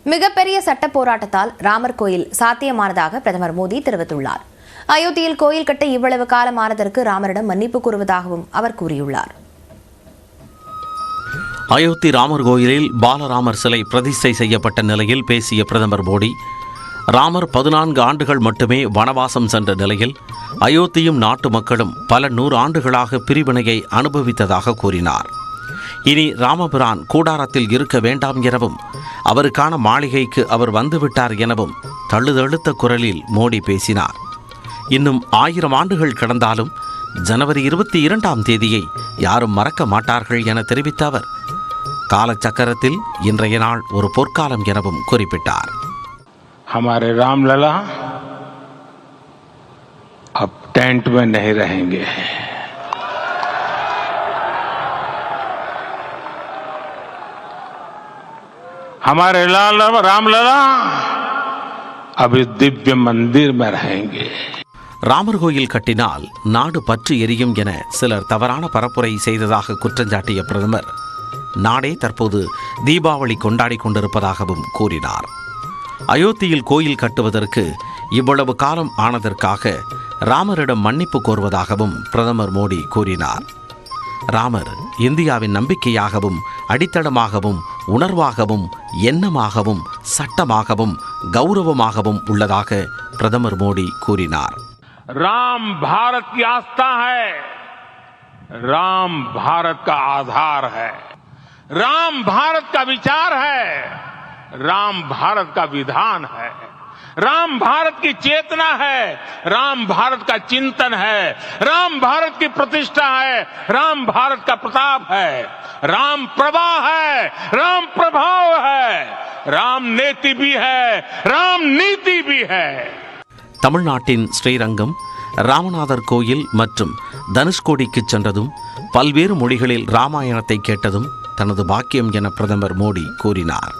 மிகப்பெரிய சட்ட போராட்டத்தால் ராமர் கோயில் சாத்தியமானதாக பிரதமர் மோடி தெரிவித்துள்ளார். அயோத்தியில் கோயில் கட்ட இவ்வளவு காலமானதற்கு ராமரிடம் மன்னிப்பு கூறுவதாகவும் அவர் கூறியுள்ளார். அயோத்தி ராமர் கோயிலில் பாலராமர் சிலை பிரதிஷ்டை செய்யப்பட்ட நிலையில் பேசிய பிரதமர் மோடி, ராமர் 14 ஆண்டுகள் மட்டுமே வனவாசம் சென்ற நிலையில் அயோத்தியும் நாட்டு மக்களும் பல 100 ஆண்டுகளாக பிரிவினையை அனுபவித்ததாக கூறினார். இனி ராமபிரான் கூடாரத்தில் இருக்க வேண்டாம் எனவும் அவருக்கான மாளிகைக்கு அவர் வந்துவிட்டார் எனவும் தழுதழுத்த குரலில் மோடி பேசினார். இன்னும் 1000 ஆண்டுகள் கடந்தாலும் ஜனவரி 22ஆம் தேதியை யாரும் மறக்க மாட்டார்கள் என தெரிவித்த அவர் காலச்சக்கரத்தில் இன்றைய நாள் ஒரு பொற்காலம் எனவும் குறிப்பிட்டார். हमारे रामलला अब टेंट में नहीं रहेंगे. हमारे रामलला अब इस दिव्य मंदिर में रहेंगे. ராமர் கோயில் கட்டினால் நாடு பற்றி எரியும் என சிலர் தவறான பரப்புரை செய்ததாக குற்றஞ்சாட்டிய பிரதமர், நாடே தற்போது தீபாவளி கொண்டாடி கொண்டிருப்பதாகவும் கூறினார். அயோத்தியில் கோயில் கட்டுவதற்கு இவ்வளவு காலம் ஆனதற்காக ராமரிடம் மன்னிப்பு கோருவதாகவும் பிரதமர் மோடி கூறினார். ராமர் இந்தியாவின் நம்பிக்கையாகவும் அடித்தளமாகவும் உணர்வாகவும் எண்ணமாகவும் சட்டமாகவும் கௌரவமாகவும் உள்ளதாக பிரதமர் மோடி கூறினார். राम भारत की आस्था है, राम भारत का आधार है, राम भारत का विचार है, राम भारत का विधान है, राम भारत की चेतना है, राम भारत का चिंतन है, राम भारत की प्रतिष्ठा है, राम भारत का प्रताप है, राम प्रवाह है, राम प्रभाव है, राम नेति भी है, राम नीति भी है. தமிழ்நாட்டின் ஸ்ரீரங்கம், ராமநாதர் கோயில் மற்றும் தனுஷ்கோடிக்கு சென்றதும் பல்வேறு மொழிகளில் ராமாயணத்தை கேட்டதும் தனது பாக்கியம் என பிரதமர் மோடி கூறினார்.